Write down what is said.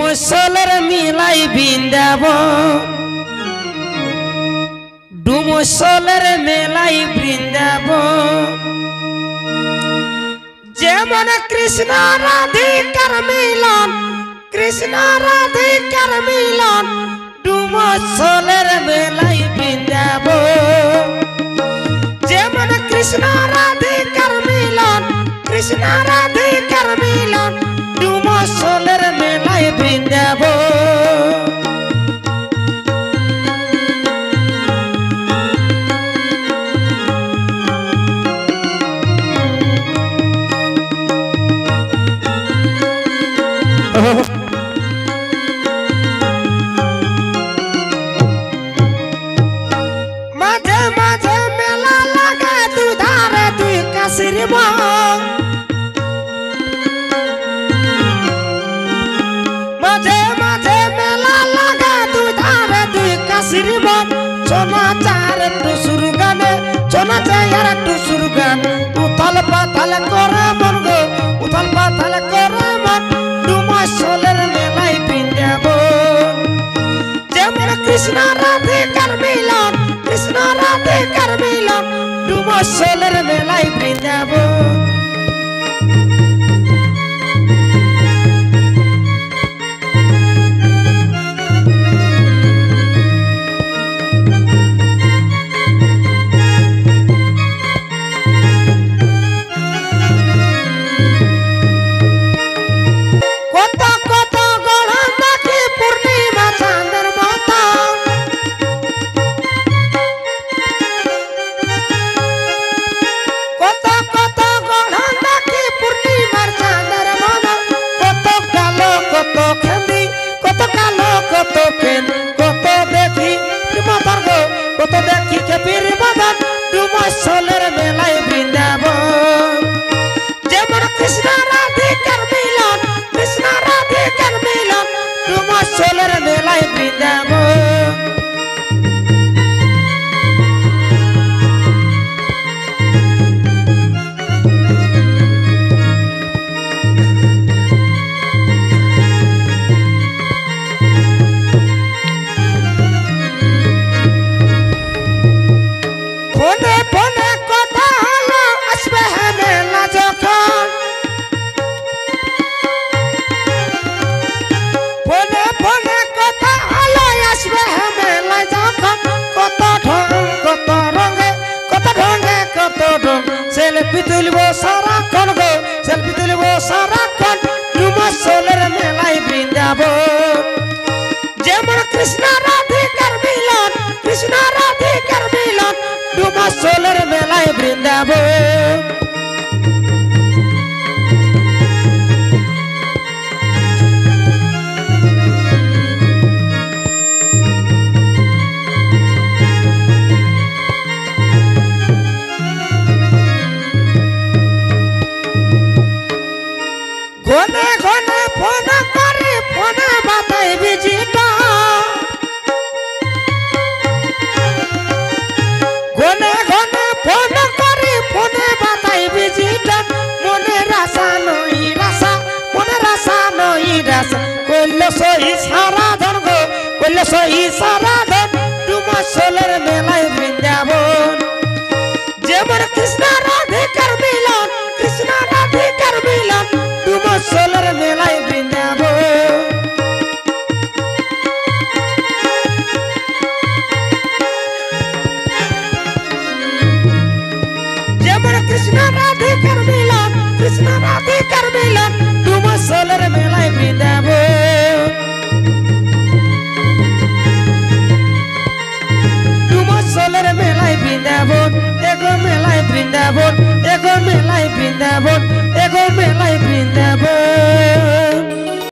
ডুমসলের মিলাই বৃন্দাবন ডুমসলের মেলাই বৃন্দাবন যেমন কৃষ্ণ রাধিকার মিলন কৃষ্ণ রাধিকার মিলন ডুমসলের মেলাই বৃন্দাবন যেমন কৃষ্ণ রাধিকার মিলন কৃষ্ণ রাধিকার মিলন ডুমসলের মেলাই বৃন্দাবন মাঝে মাঝে মেলা লাগে দুই ধারে দুই কাশির মাঝে মাঝে মেলা লাগে দুই ধারে দুই কাশির চোনা চার টুসুর গানে চোনা চার টুসুর গান উথাল পাথাল করে মন গো উথাল পাথাল করে মন ডুমসলের মেলাই বৃন্দাবন যেমন কৃষ্ণ রাধিকার মিলন কৃষ্ণ রাধিকার মিলন ডুমসলের মেলাই বৃন্দাবন কত দেখি কবির বাদন ডুমসলের মেলাই বৃন্দাবন যেমন কৃষ্ণ রাধিকার মিলন কৃষ্ণ রাধিকার মিলন ডুমসলের মেলাই বৃন্দাবন সেলফি তুলব সারাক্ষণ গো সেলফি তুলব সারাক্ষণ ডুমসলের মেলাই বৃন্দাবন যেমন কৃষ্ণ রাধিকার মিলন কৃষ্ণ রাধিকার মিলন ডুমসলের মেলাই বৃন্দাবন ঘনে ঘনে ফোন করে ফোনে বাতাই বিজিটা ঘনে ঘনে ফোন করে ফোনে বাতাই বিজিটা মনের আশা নই রাশা মনের আশা নই রাশা কইল সই সারা ধন গো কইল সই সারা ধন ডুমসলের মেলাই বৃন্দাবন যেমন কৃষ্ণ রাধিকার মিলন কৃষ্ণ রাধিকার মিলন ডুমসলের মেলাই বৃন্দাবন যেমন কৃষ্ণ রাধিকার মিলন কৃষ্ণ রাধিকার মিলন ডুমসলের মেলাই বৃন্দাবন ডুমসলের মেলাই বৃন্দাবন এগো মেলাই বৃন্দাবন এগো মেলাই বৃন্দাবন এগো মেলাই বৃন্দাবন